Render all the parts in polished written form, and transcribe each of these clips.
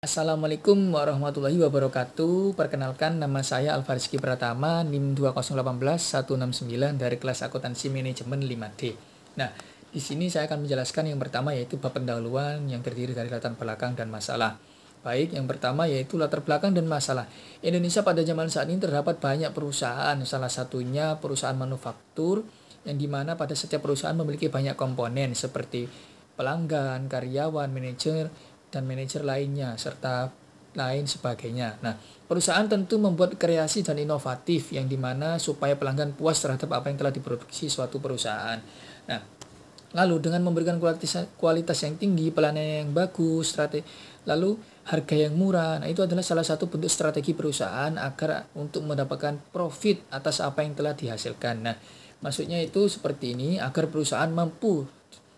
Assalamualaikum warahmatullahi wabarakatuh. Perkenalkan, nama saya Alvarizky Pratama, NIM 2018169 dari kelas akuntansi manajemen 5D. Nah, di sini saya akan menjelaskan yang pertama yaitu bab pendahuluan yang terdiri dari latar belakang dan masalah. Baik, yang pertama yaitu latar belakang dan masalah. Indonesia pada zaman saat ini terdapat banyak perusahaan, salah satunya perusahaan manufaktur, yang dimana pada setiap perusahaan memiliki banyak komponen seperti pelanggan, karyawan, manajer, dan manajer lainnya, serta lain sebagainya. Nah, perusahaan tentu membuat kreasi dan inovatif yang dimana supaya pelanggan puas terhadap apa yang telah diproduksi suatu perusahaan. Nah, lalu dengan memberikan kualitas yang tinggi, pelayanan yang bagus, lalu harga yang murah. Nah, itu adalah salah satu bentuk strategi perusahaan agar untuk mendapatkan profit atas apa yang telah dihasilkan. Nah, maksudnya itu seperti ini, agar perusahaan mampu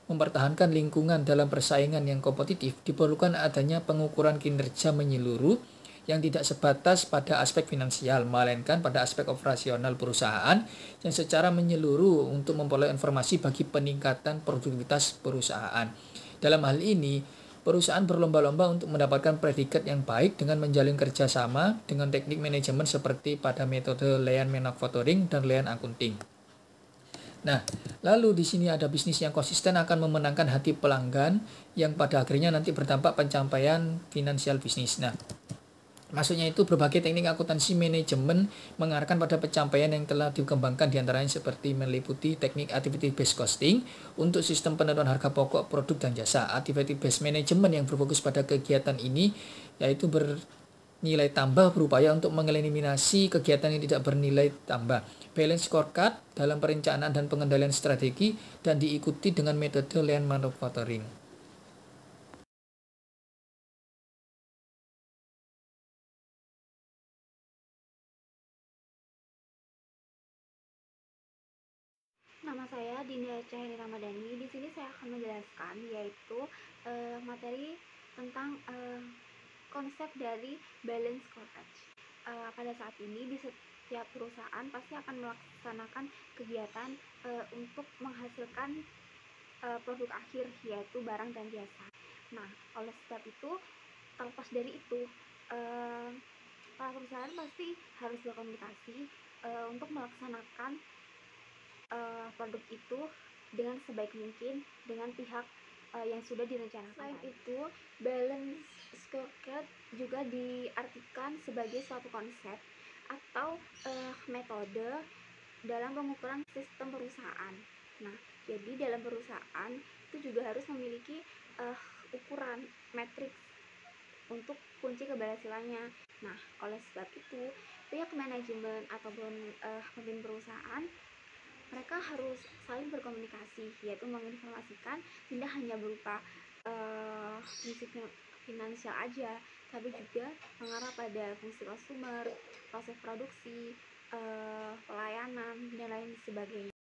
mempertahankan lingkungan dalam persaingan yang kompetitif, diperlukan adanya pengukuran kinerja menyeluruh yang tidak sebatas pada aspek finansial, melainkan pada aspek operasional perusahaan yang secara menyeluruh untuk memperoleh informasi bagi peningkatan produktivitas perusahaan. Dalam hal ini, perusahaan berlomba-lomba untuk mendapatkan predikat yang baik dengan menjalin kerjasama dengan teknik manajemen seperti pada metode lean manufacturing dan lean accounting. Nah, lalu di sini ada bisnis yang konsisten akan memenangkan hati pelanggan yang pada akhirnya nanti berdampak pencapaian finansial bisnis. Nah, maksudnya itu berbagai teknik akuntansi manajemen mengarahkan pada pencapaian yang telah dikembangkan diantaranya seperti meliputi teknik activity based costing untuk sistem penentuan harga pokok produk dan jasa. Activity based management yang berfokus pada kegiatan ini yaitu nilai tambah berupaya untuk mengeliminasi kegiatan yang tidak bernilai tambah. Balance scorecard dalam perencanaan dan pengendalian strategi dan diikuti dengan metode lean manufacturing. Nama saya Dinda Cahyani Ramadhani. Di sini saya akan menjelaskan yaitu materi tentang konsep dari balance scorecard. Pada saat ini di setiap perusahaan pasti akan melaksanakan kegiatan untuk menghasilkan produk akhir yaitu barang dan jasa. Nah, oleh sebab itu, terlepas dari itu, para perusahaan pasti harus berkomunikasi untuk melaksanakan produk itu dengan sebaik mungkin dengan pihak yang sudah direncanakan. Selain itu, balance scorecard juga diartikan sebagai suatu konsep atau metode dalam pengukuran sistem perusahaan. Nah, jadi dalam perusahaan itu juga harus memiliki ukuran matriks untuk kunci keberhasilannya. Nah, oleh sebab itu, pihak manajemen ataupun pemimpin perusahaan mereka harus saling berkomunikasi, yaitu menginformasikan tidak hanya berupa fungsi finansial aja, tapi juga mengarah pada fungsi konsumer, proses produksi, pelayanan, dan lain sebagainya.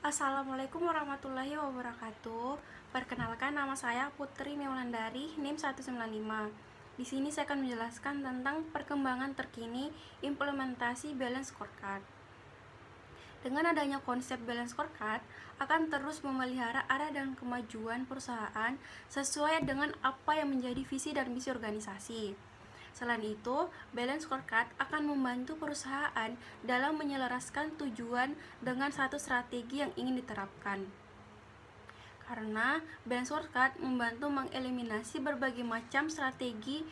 Assalamualaikum warahmatullahi wabarakatuh. Perkenalkan, nama saya Putri Meulandari, NIM 195. Di sini saya akan menjelaskan tentang perkembangan terkini implementasi balance scorecard. Dengan adanya konsep balance scorecard akan terus memelihara arah dan kemajuan perusahaan sesuai dengan apa yang menjadi visi dan misi organisasi. Selain itu, balance scorecard akan membantu perusahaan dalam menyelaraskan tujuan dengan satu strategi yang ingin diterapkan. Karena balance scorecard membantu mengeliminasi berbagai macam strategi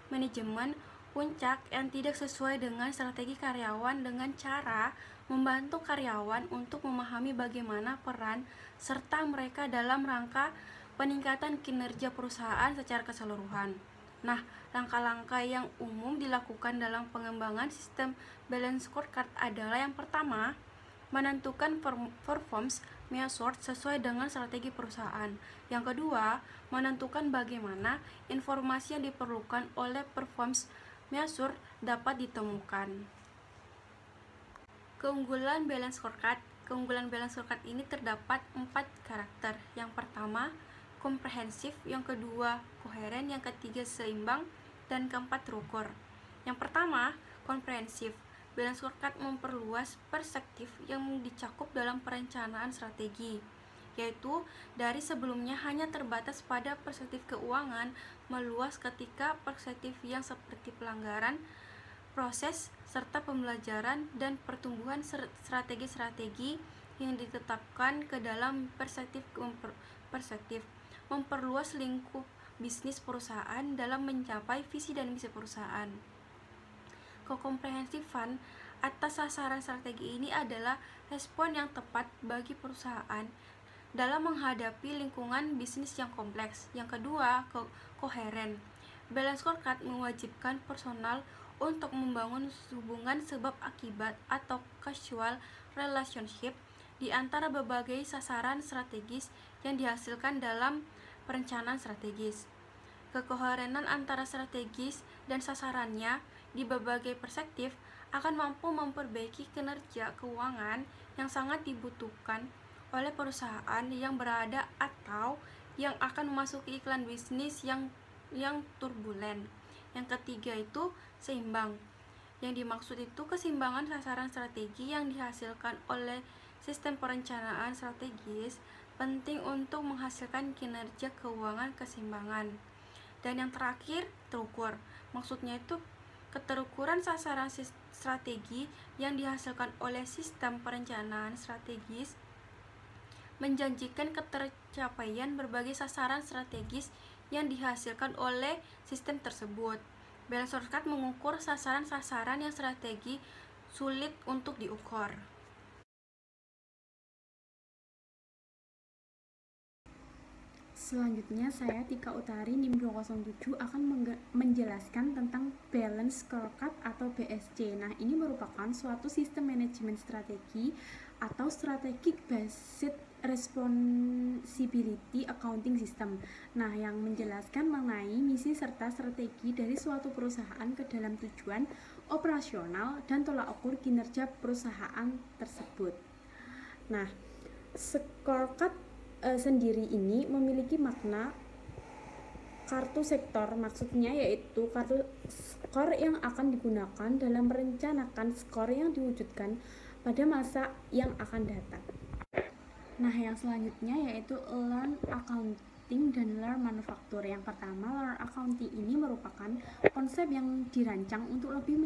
manajemen puncak yang tidak sesuai dengan strategi karyawan dengan cara membantu karyawan untuk memahami bagaimana peran serta mereka dalam rangka peningkatan kinerja perusahaan secara keseluruhan. Nah, langkah-langkah yang umum dilakukan dalam pengembangan sistem balance scorecard adalah yang pertama, menentukan performance measure sesuai dengan strategi perusahaan. Yang kedua, menentukan bagaimana informasi yang diperlukan oleh performance measure dapat ditemukan. Keunggulan balance scorecard. Keunggulan balance scorecard ini terdapat 4 karakter. Yang pertama, komprehensif, yang kedua, koheren, yang ketiga, seimbang, dan keempat, terukur. Yang pertama, komprehensif. Balance scorecard memperluas perspektif yang dicakup dalam perencanaan strategi, yaitu dari sebelumnya hanya terbatas pada perspektif keuangan, meluas ketika perspektif yang seperti pelanggaran, proses, serta pembelajaran dan pertumbuhan strategi-strategi yang ditetapkan ke dalam perspektif memperluas lingkup bisnis perusahaan dalam mencapai visi dan misi perusahaan. Kekomprehensifan atas sasaran strategi ini adalah respon yang tepat bagi perusahaan dalam menghadapi lingkungan bisnis yang kompleks. Yang kedua, koheren. Balance scorecard mewajibkan personal untuk membangun hubungan sebab akibat atau causal relationship di antara berbagai sasaran strategis yang dihasilkan dalam perencanaan strategis. Kekoherenan antara strategis dan sasarannya di berbagai perspektif akan mampu memperbaiki kinerja keuangan yang sangat dibutuhkan oleh perusahaan yang berada atau yang akan memasuki iklan bisnis yang turbulen. Yang ketiga itu seimbang. Yang dimaksud itu keseimbangan sasaran strategi yang dihasilkan oleh sistem perencanaan strategis penting untuk menghasilkan kinerja keuangan keseimbangan. Dan yang terakhir, terukur. Maksudnya itu keterukuran sasaran strategi yang dihasilkan oleh sistem perencanaan strategis menjanjikan ketercapaian berbagai sasaran strategis yang dihasilkan oleh sistem tersebut. Balance scorecard mengukur sasaran-sasaran yang strategi sulit untuk diukur. Selanjutnya saya Tika Utari NIM 207 akan menjelaskan tentang balance scorecard atau BSC. Nah, ini merupakan suatu sistem manajemen strategi atau strategic based responsibility accounting system. Nah, yang menjelaskan mengenai misi serta strategi dari suatu perusahaan ke dalam tujuan operasional dan tolak ukur kinerja perusahaan tersebut. Nah, scorecard sendiri ini memiliki makna kartu sektor, maksudnya yaitu kartu skor yang akan digunakan dalam merencanakan skor yang diwujudkan pada masa yang akan datang. Nah, yang selanjutnya yaitu learn accounting dan learn manufacture. Yang pertama, learn accounting ini merupakan konsep yang dirancang untuk lebih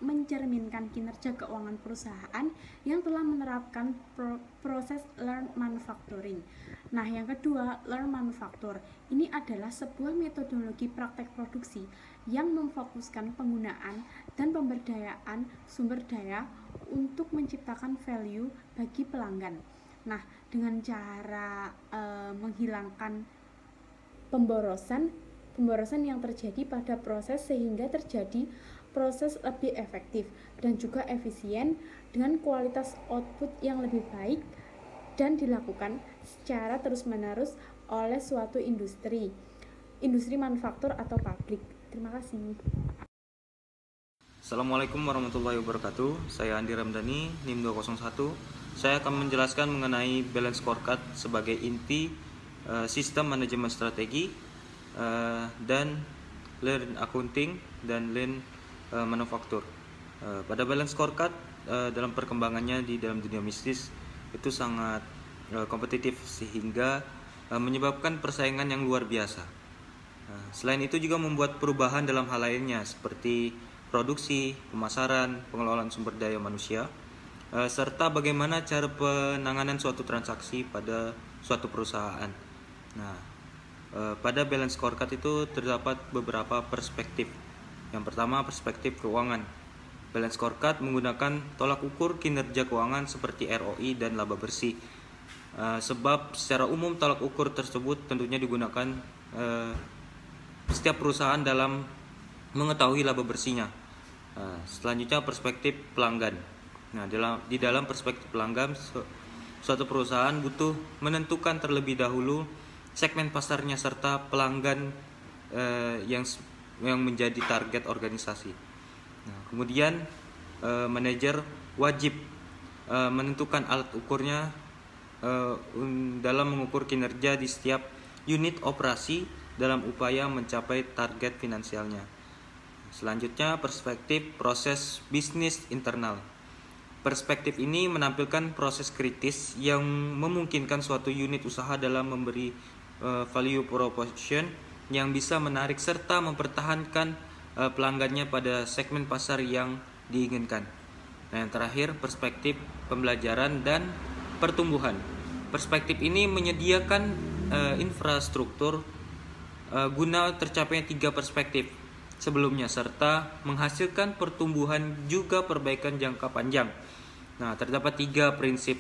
mencerminkan kinerja keuangan perusahaan yang telah menerapkan proses learn manufacturing. Nah, yang kedua, learn manufacture. Ini adalah sebuah metodologi praktek produksi yang memfokuskan penggunaan dan pemberdayaan sumber daya untuk menciptakan value bagi pelanggan. Nah, dengan cara menghilangkan pemborosan yang terjadi pada proses sehingga terjadi proses lebih efektif dan juga efisien dengan kualitas output yang lebih baik dan dilakukan secara terus-menerus oleh suatu industri manufaktur atau pabrik. Terima kasih. Assalamualaikum warahmatullahi wabarakatuh. Saya Andi Ramdhani, NIM 201. Saya akan menjelaskan mengenai balance scorecard sebagai inti sistem manajemen strategi dan learn accounting dan learn manufaktur. Pada balance scorecard dalam perkembangannya di dalam dunia bisnis itu sangat kompetitif sehingga menyebabkan persaingan yang luar biasa. Selain itu juga membuat perubahan dalam hal lainnya seperti produksi, pemasaran, pengelolaan sumber daya manusia, serta bagaimana cara penanganan suatu transaksi pada suatu perusahaan. Nah, pada balance scorecard itu terdapat beberapa perspektif Yang pertama, perspektif keuangan. Balance scorecard menggunakan tolak ukur kinerja keuangan seperti ROI dan laba bersih. Sebab secara umum tolak ukur tersebut tentunya digunakan setiap perusahaan dalam mengetahui laba bersihnya. Selanjutnya, perspektif pelanggan. Nah, di dalam perspektif pelanggan, suatu perusahaan butuh menentukan terlebih dahulu segmen pasarnya serta pelanggan yang menjadi target organisasi. Nah, kemudian manajer wajib menentukan alat ukurnya dalam mengukur kinerja di setiap unit operasi dalam upaya mencapai target finansialnya. Selanjutnya, perspektif proses bisnis internal. Perspektif ini menampilkan proses kritis yang memungkinkan suatu unit usaha dalam memberi value proposition yang bisa menarik serta mempertahankan pelanggannya pada segmen pasar yang diinginkan. Nah, yang terakhir, perspektif pembelajaran dan pertumbuhan. Perspektif ini menyediakan infrastruktur guna tercapainya 3 perspektif sebelumnya serta menghasilkan pertumbuhan juga perbaikan jangka panjang. Nah, terdapat 3 prinsip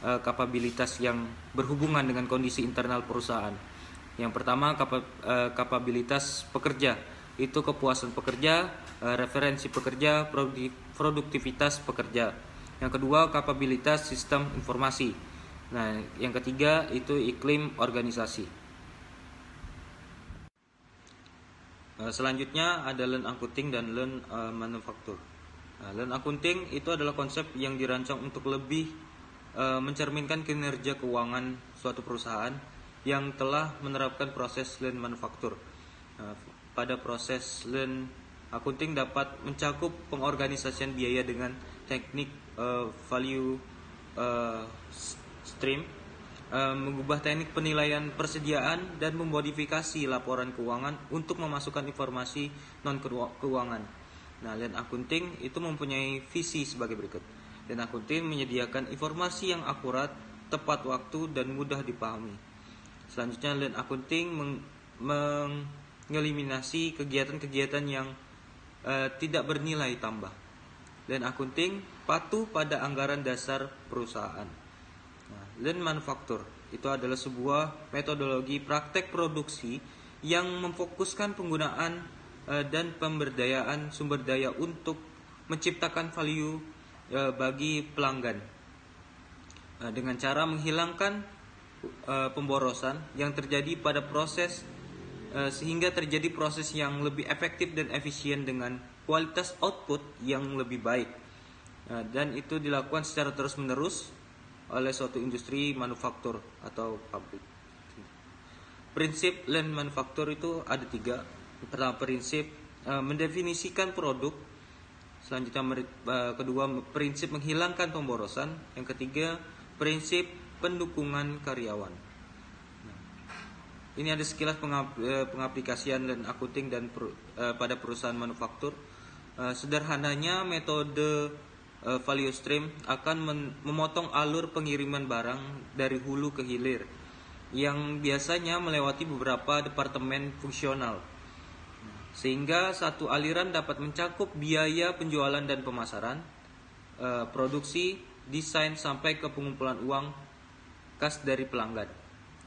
kapabilitas yang berhubungan dengan kondisi internal perusahaan. Yang pertama, kapabilitas pekerja, itu kepuasan pekerja, referensi pekerja, produktivitas pekerja. Yang kedua, kapabilitas sistem informasi. Nah, yang ketiga itu iklim organisasi. Selanjutnya ada lean accounting dan lean manufaktur. Lean accounting itu adalah konsep yang dirancang untuk lebih mencerminkan kinerja keuangan suatu perusahaan yang telah menerapkan proses lean manufaktur. Pada proses lean accounting dapat mencakup pengorganisasian biaya dengan teknik value stream, mengubah teknik penilaian persediaan dan memodifikasi laporan keuangan untuk memasukkan informasi non keuangan. Nah, lean accounting itu mempunyai visi sebagai berikut. Lean accounting menyediakan informasi yang akurat, tepat waktu dan mudah dipahami. Selanjutnya, lean accounting mengeliminasi kegiatan-kegiatan yang tidak bernilai tambah. Lean accounting patuh pada anggaran dasar perusahaan. Nah, lean manufaktur itu adalah sebuah metodologi praktek produksi yang memfokuskan penggunaan dan pemberdayaan sumber daya untuk menciptakan value bagi pelanggan dengan cara menghilangkan pemborosan yang terjadi pada proses sehingga terjadi proses yang lebih efektif dan efisien dengan kualitas output yang lebih baik. Dan itu dilakukan secara terus-menerus oleh suatu industri manufaktur atau pabrik. Prinsip lean manufaktur itu ada 3. Pertama, prinsip mendefinisikan produk. Selanjutnya, kedua, prinsip menghilangkan pemborosan. Yang ketiga, prinsip pendukungan karyawan. Ini ada sekilas pengaplikasian lean accounting dan pada perusahaan manufaktur. Sederhananya, metode value stream akan memotong alur pengiriman barang dari hulu ke hilir yang biasanya melewati beberapa departemen fungsional, sehingga satu aliran dapat mencakup biaya penjualan dan pemasaran, produksi, desain sampai ke pengumpulan uang kas dari pelanggan.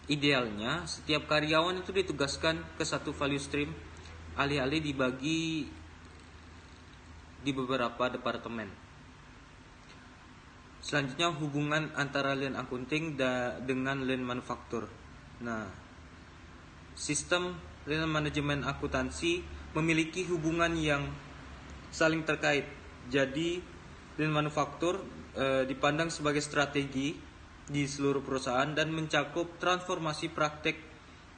Idealnya setiap karyawan itu ditugaskan ke satu value stream, alih-alih dibagi di beberapa departemen. Selanjutnya, hubungan antara lean accounting dengan lean manufaktur. Nah, sistem lean manajemen akuntansi memiliki hubungan yang saling terkait. Jadi, lean manufaktur dipandang sebagai strategi di seluruh perusahaan dan mencakup transformasi praktek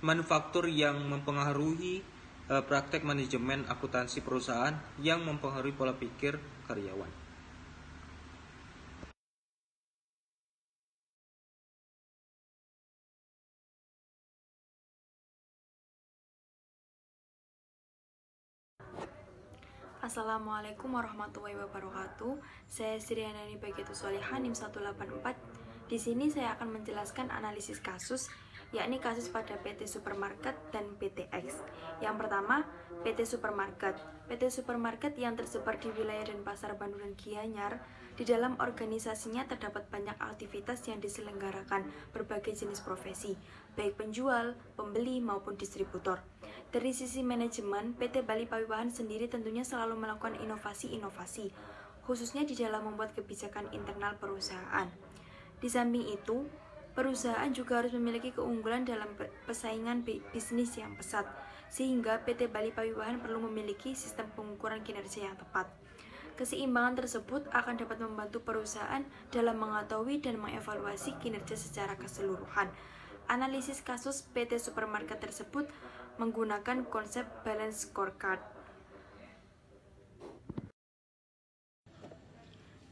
manufaktur yang mempengaruhi praktek manajemen akuntansi perusahaan yang mempengaruhi pola pikir karyawan. Assalamualaikum warahmatullahi wabarakatuh. Saya Srianani Bagiatu Solihah, NIM 184. Di sini saya akan menjelaskan analisis kasus, yakni kasus pada PT Supermarket dan PT X. Yang pertama, PT Supermarket. PT Supermarket yang tersebar di wilayah Denpasar, Bandung, dan Gianyar. Di dalam organisasinya terdapat banyak aktivitas yang diselenggarakan berbagai jenis profesi, baik penjual, pembeli, maupun distributor. Dari sisi manajemen, PT Bali Pawiwahan sendiri tentunya selalu melakukan inovasi-inovasi, khususnya di dalam membuat kebijakan internal perusahaan. Di samping itu, perusahaan juga harus memiliki keunggulan dalam persaingan bisnis yang pesat, sehingga PT Bali Pawiwahan perlu memiliki sistem pengukuran kinerja yang tepat. Keseimbangan tersebut akan dapat membantu perusahaan dalam mengetahui dan mengevaluasi kinerja secara keseluruhan. Analisis kasus PT Supermarket tersebut menggunakan konsep balance scorecard.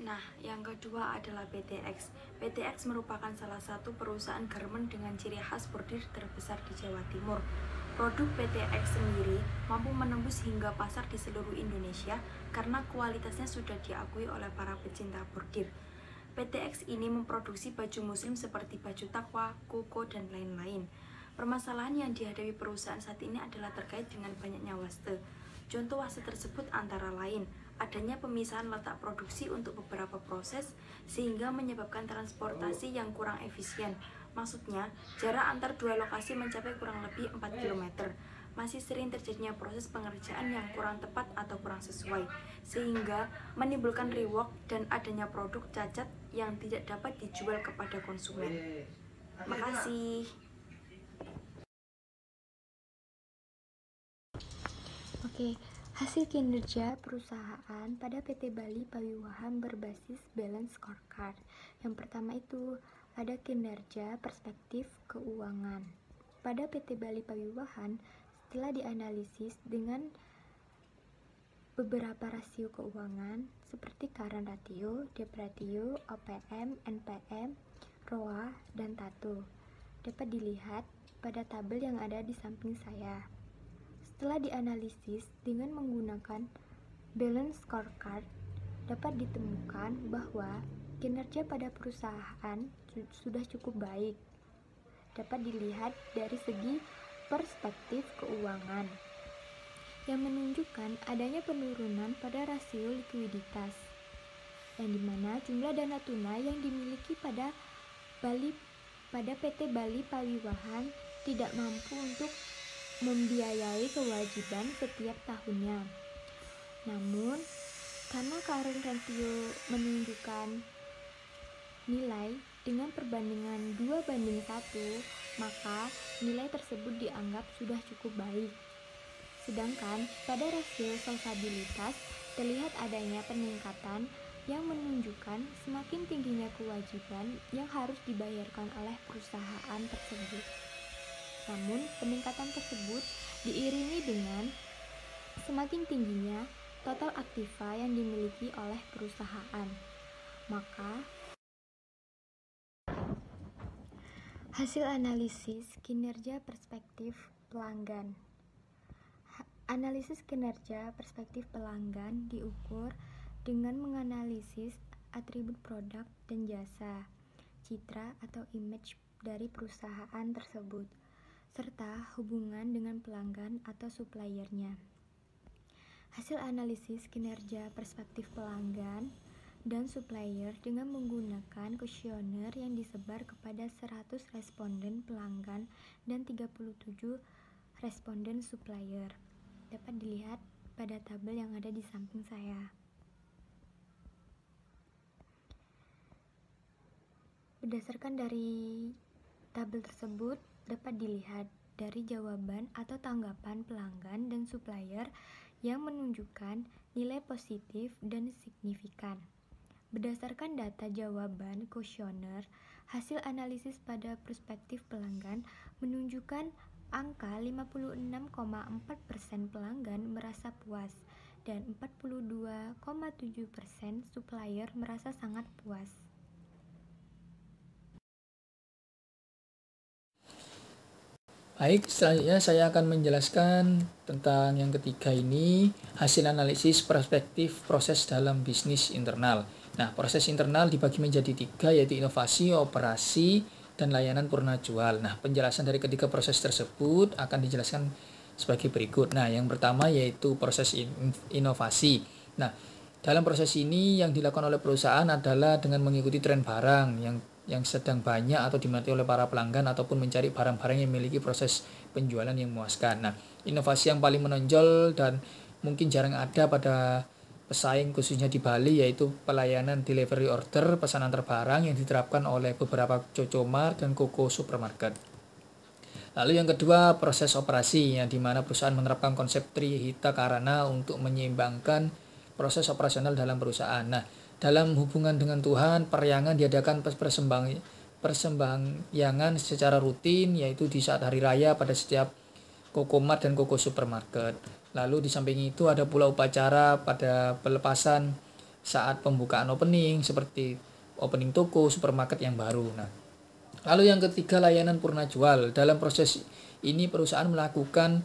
Nah, yang kedua adalah PTX. PTX merupakan salah satu perusahaan garmen dengan ciri khas bordir terbesar di Jawa Timur. Produk PTX sendiri mampu menembus hingga pasar di seluruh Indonesia karena kualitasnya sudah diakui oleh para pecinta bordir. PTX ini memproduksi baju muslim seperti baju takwa, koko, dan lain-lain. Permasalahan yang dihadapi perusahaan saat ini adalah terkait dengan banyaknya waste. Contoh waste tersebut antara lain adanya pemisahan letak produksi untuk beberapa proses sehingga menyebabkan transportasi yang kurang efisien. Maksudnya, jarak antar dua lokasi mencapai kurang lebih 4 km. Masih sering terjadinya proses pengerjaan yang kurang tepat atau kurang sesuai, sehingga menimbulkan rework dan adanya produk cacat yang tidak dapat dijual kepada konsumen. Makasih. Oke, hasil kinerja perusahaan pada PT Bali Pawiwahan berbasis balance scorecard. Yang pertama itu ada kinerja perspektif keuangan. Pada PT Bali Pawiwahan, setelah dianalisis dengan beberapa rasio keuangan seperti current ratio, debt ratio, OPM, NPM, ROA, dan TATO, dapat dilihat pada tabel yang ada di samping saya. Setelah dianalisis dengan menggunakan balance scorecard, dapat ditemukan bahwa kinerja pada perusahaan sudah cukup baik. Dapat dilihat dari segi perspektif keuangan yang menunjukkan adanya penurunan pada rasio likuiditas, yang dimana jumlah dana tunai yang dimiliki pada PT Bali Pawiwahan tidak mampu untuk membiayai kewajiban setiap tahunnya. Namun, karena current ratio menunjukkan nilai dengan perbandingan 2:1, maka nilai tersebut dianggap sudah cukup baik. Sedangkan pada rasio solvabilitas terlihat adanya peningkatan yang menunjukkan semakin tingginya kewajiban yang harus dibayarkan oleh perusahaan tersebut. Namun, peningkatan tersebut diiringi dengan semakin tingginya total aktiva yang dimiliki oleh perusahaan. Maka, hasil analisis kinerja perspektif pelanggan. Analisis kinerja perspektif pelanggan diukur dengan menganalisis atribut produk dan jasa, citra atau image dari perusahaan tersebut, serta hubungan dengan pelanggan atau suppliernya. Hasil analisis kinerja perspektif pelanggan dan supplier dengan menggunakan kuesioner yang disebar kepada 100 responden pelanggan dan 37 responden supplier. Dapat dilihat pada tabel yang ada di samping saya. Berdasarkan dari tabel tersebut, dapat dilihat dari jawaban atau tanggapan pelanggan dan supplier yang menunjukkan nilai positif dan signifikan. Berdasarkan data jawaban kuesioner, hasil analisis pada perspektif pelanggan menunjukkan angka 56,4% pelanggan merasa puas dan 42,7% supplier merasa sangat puas. Baik, selanjutnya saya akan menjelaskan tentang yang ketiga ini, hasil analisis perspektif proses dalam bisnis internal. Nah, proses internal dibagi menjadi 3, yaitu inovasi, operasi, dan layanan purna jual. Nah, penjelasan dari ketiga proses tersebut akan dijelaskan sebagai berikut. Nah, yang pertama yaitu proses inovasi. Nah, dalam proses ini yang dilakukan oleh perusahaan adalah dengan mengikuti tren barang yang sedang banyak atau diminati oleh para pelanggan ataupun mencari barang-barang yang memiliki proses penjualan yang memuaskan. Nah, inovasi yang paling menonjol dan mungkin jarang ada pada pesaing khususnya di Bali yaitu pelayanan delivery order pesanan terbarang yang diterapkan oleh beberapa Cocomart dan Koko Supermarket. Lalu yang kedua proses operasi yang dimana perusahaan menerapkan konsep Trihita Karana untuk menyeimbangkan proses operasional dalam perusahaan. Nah, dalam hubungan dengan Tuhan, peryangan diadakan persembahyangan secara rutin yaitu di saat hari raya pada setiap Kokomart dan Koko Supermarket. Lalu di samping itu ada pula upacara pada pelepasan saat pembukaan opening seperti opening toko supermarket yang baru. Nah, lalu yang ketiga layanan purna jual. Dalam proses ini perusahaan melakukan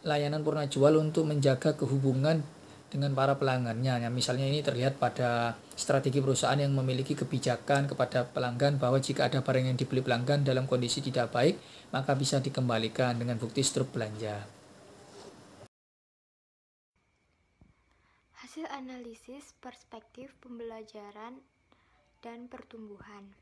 layanan purna jual untuk menjaga kehubungan dengan para pelanggannya. Nah, misalnya ini terlihat pada strategi perusahaan yang memiliki kebijakan kepada pelanggan bahwa jika ada barang yang dibeli pelanggan dalam kondisi tidak baik, maka bisa dikembalikan dengan bukti struk belanja. Hasil analisis perspektif pembelajaran dan pertumbuhan.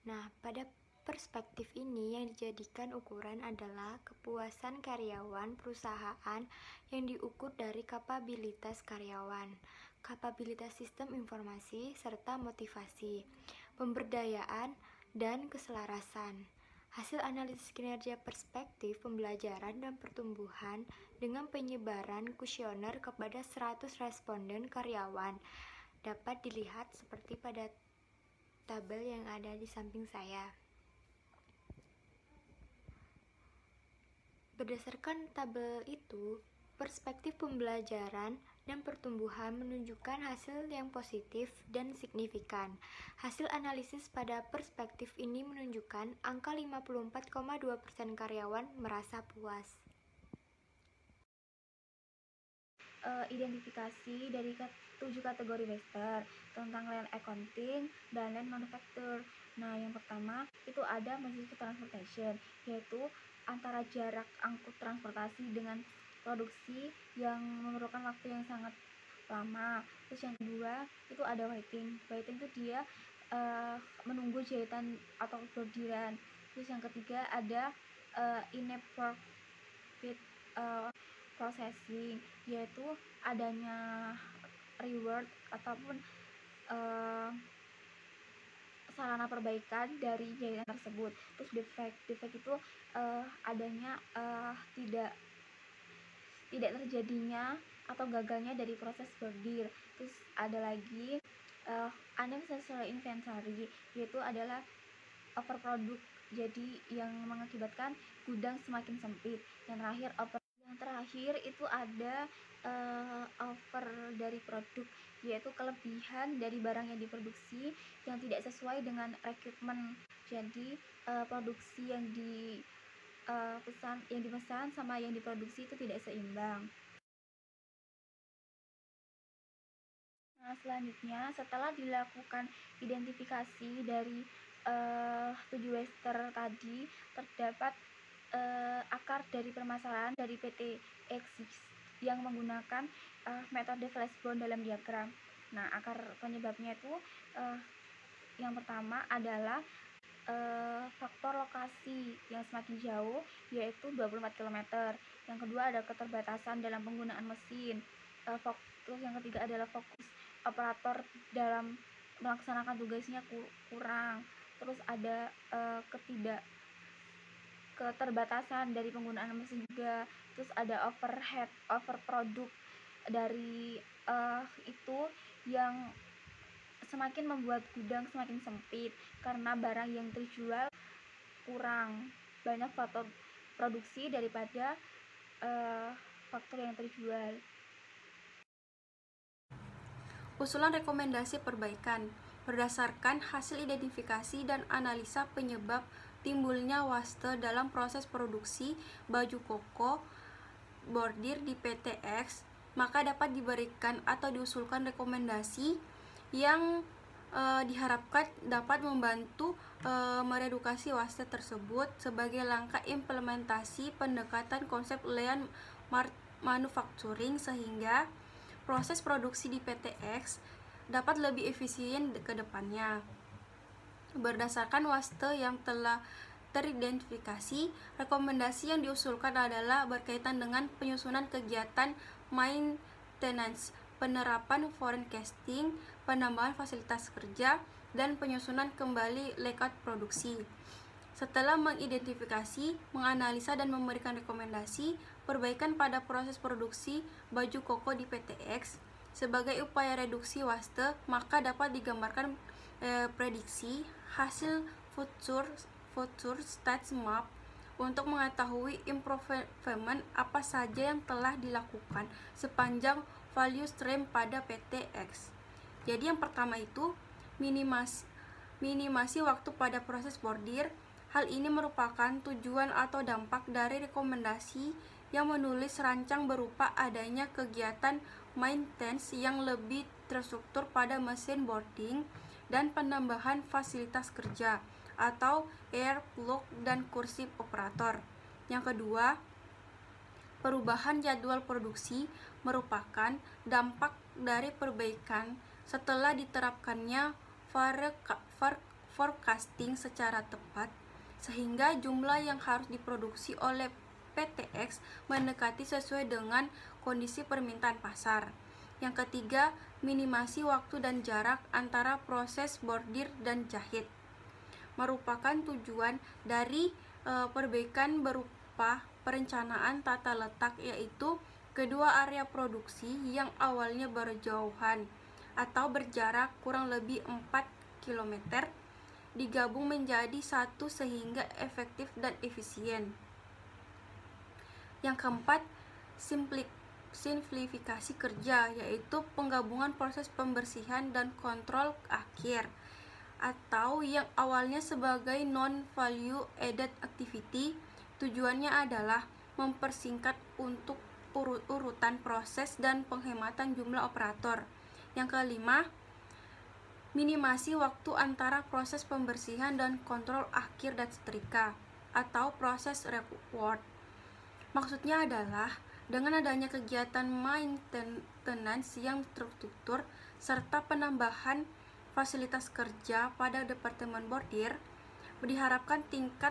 Nah, pada perspektif ini yang dijadikan ukuran adalah kepuasan karyawan perusahaan yang diukur dari kapabilitas karyawan, kapabilitas sistem informasi, serta motivasi, pemberdayaan, dan keselarasan. Hasil analisis kinerja perspektif pembelajaran dan pertumbuhan dengan penyebaran kuesioner kepada 100 responden karyawan dapat dilihat seperti pada tabel yang ada di samping saya. Berdasarkan tabel itu, perspektif pembelajaran dan pertumbuhan menunjukkan hasil yang positif dan signifikan. Hasil analisis pada perspektif ini menunjukkan angka 54,2% karyawan merasa puas. Identifikasi dari 7 kategori master tentang land accounting dan land manufacture. Nah, yang pertama itu ada logistic transportation, yaitu antara jarak angkut transportasi dengan produksi yang memerlukan waktu yang sangat lama. Terus yang kedua itu ada waiting itu dia menunggu jahitan atau bordiran. Terus yang ketiga ada in-network processing, yaitu adanya reward ataupun sarana perbaikan dari jahitan tersebut. Terus defect itu adanya tidak terjadinya atau gagalnya dari proses bordir. Terus ada lagi unnecessary inventory, yaitu adalah overproduct, jadi yang mengakibatkan gudang semakin sempit. Yang terakhir itu ada over dari produk, yaitu kelebihan dari barang yang diproduksi yang tidak sesuai dengan requirement. Jadi produksi yang dipesan sama yang diproduksi itu tidak seimbang. Nah, selanjutnya setelah dilakukan identifikasi dari 7 wester tadi, terdapat akar dari permasalahan dari PT Exis yang menggunakan metode flashbone dalam diagram. Nah, akar penyebabnya itu yang pertama adalah faktor lokasi yang semakin jauh, yaitu 24 km. Yang kedua ada keterbatasan dalam penggunaan mesin. Terus yang ketiga adalah fokus operator dalam melaksanakan tugasnya kurang. Terus ada keterbatasan dari penggunaan mesin juga. Terus ada overproduct dari itu yang semakin membuat gudang semakin sempit karena barang yang terjual kurang banyak faktor produksi daripada faktor yang terjual. Usulan rekomendasi perbaikan berdasarkan hasil identifikasi dan analisa penyebab timbulnya waste dalam proses produksi baju koko bordir di PT X, maka dapat diberikan atau diusulkan rekomendasi yang diharapkan dapat membantu meredukasi waste tersebut sebagai langkah implementasi pendekatan konsep lean manufacturing sehingga proses produksi di PTX dapat lebih efisien ke depannya. Berdasarkan waste yang telah teridentifikasi, rekomendasi yang diusulkan adalah berkaitan dengan penyusunan kegiatan maintenance, penerapan forecasting, penambahan fasilitas kerja, dan penyusunan kembali layout produksi. Setelah mengidentifikasi, menganalisa, dan memberikan rekomendasi perbaikan pada proses produksi baju koko di PTX sebagai upaya reduksi waste, maka dapat digambarkan prediksi hasil future state map untuk mengetahui improvement apa saja yang telah dilakukan sepanjang value stream pada PTX. Jadi yang pertama itu minimasi waktu pada proses bordir. Hal ini merupakan tujuan atau dampak dari rekomendasi yang menulis rancang berupa adanya kegiatan maintenance yang lebih terstruktur pada mesin boarding dan penambahan fasilitas kerja atau air plug dan kursi operator. Yang kedua, perubahan jadwal produksi merupakan dampak dari perbaikan setelah diterapkannya forecasting secara tepat, sehingga jumlah yang harus diproduksi oleh PTX mendekati sesuai dengan kondisi permintaan pasar. Yang ketiga, minimasi waktu dan jarak antara proses bordir dan jahit. Merupakan tujuan dari perbaikan berupa perencanaan tata letak, yaitu kedua area produksi yang awalnya berjauhan atau berjarak kurang lebih 4 km digabung menjadi satu sehingga efektif dan efisien. Yang keempat, simplifikasi kerja, yaitu penggabungan proses pembersihan dan kontrol akhir atau yang awalnya sebagai non-value added activity. Tujuannya adalah mempersingkat untuk urutan proses dan penghematan jumlah operator. Yang kelima, minimasi waktu antara proses pembersihan dan kontrol akhir dan setrika atau proses reward. Maksudnya adalah dengan adanya kegiatan maintenance yang terstruktur serta penambahan fasilitas kerja pada departemen bordir, diharapkan tingkat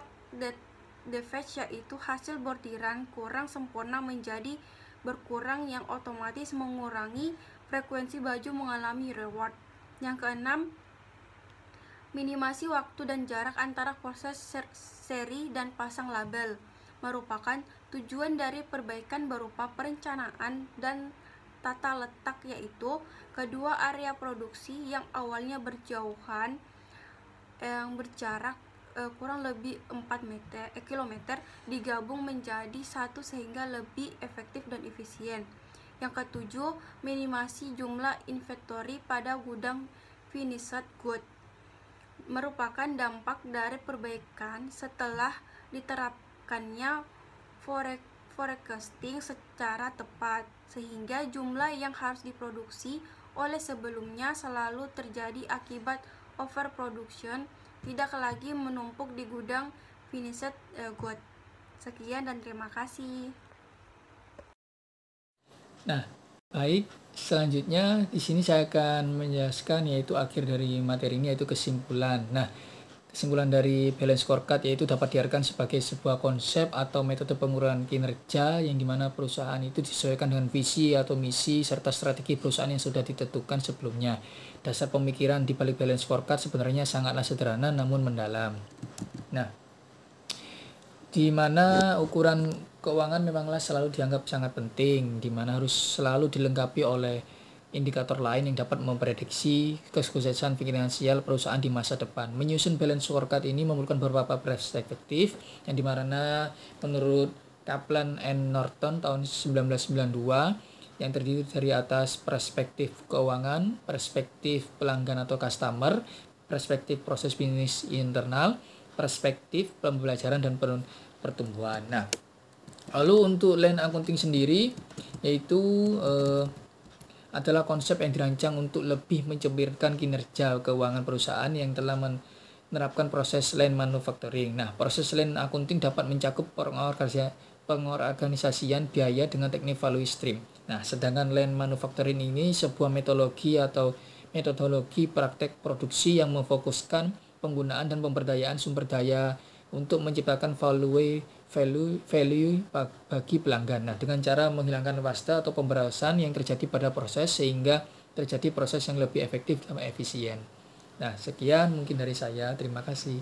defect, yaitu hasil bordiran kurang sempurna, menjadi berkurang, yang otomatis mengurangi frekuensi baju mengalami reward. Yang keenam, minimasi waktu dan jarak antara proses seri dan pasang label merupakan tujuan dari perbaikan berupa perencanaan dan tata letak, yaitu kedua area produksi yang awalnya berjauhan yang berjarak kurang lebih 4 km digabung menjadi satu sehingga lebih efektif dan efisien. Yang ketujuh, minimasi jumlah inventory pada gudang finished good merupakan dampak dari perbaikan setelah diterapkannya forecasting secara tepat, sehingga jumlah yang harus diproduksi oleh sebelumnya selalu terjadi akibat overproduction tidak lagi menumpuk di gudang finished good. Sekian dan terima kasih. Nah, baik, selanjutnya di sini saya akan menjelaskan yaitu akhir dari materi ini, yaitu kesimpulan. Nah, kesimpulan dari balance scorecard yaitu dapat diartikan sebagai sebuah konsep atau metode pengurangan kinerja yang dimana perusahaan itu disesuaikan dengan visi atau misi serta strategi perusahaan yang sudah ditentukan sebelumnya. Dasar pemikiran di balik balance scorecard sebenarnya sangatlah sederhana namun mendalam. Nah, di mana ukuran keuangan memanglah selalu dianggap sangat penting, di mana harus selalu dilengkapi oleh indikator lain yang dapat memprediksi kesuksesan finansial perusahaan di masa depan. Menyusun balance scorecard ini memerlukan beberapa perspektif yang dimana menurut Kaplan and Norton tahun 1992 yang terdiri dari atas perspektif keuangan, perspektif pelanggan atau customer, perspektif proses bisnis internal, perspektif pembelajaran dan pertumbuhan. Nah, lalu untuk land accounting sendiri yaitu adalah konsep yang dirancang untuk lebih mencerminkan kinerja keuangan perusahaan yang telah menerapkan proses lean manufacturing. Nah, proses lean accounting dapat mencakup pengorganisasian biaya dengan teknik value stream. Nah, sedangkan lean manufacturing ini sebuah metodologi praktek produksi yang memfokuskan penggunaan dan pemberdayaan sumber daya untuk menciptakan value bagi pelanggan. Nah, dengan cara menghilangkan wasta atau pemberasan yang terjadi pada proses sehingga terjadi proses yang lebih efektif dan efisien. Nah, sekian mungkin dari saya. Terima kasih.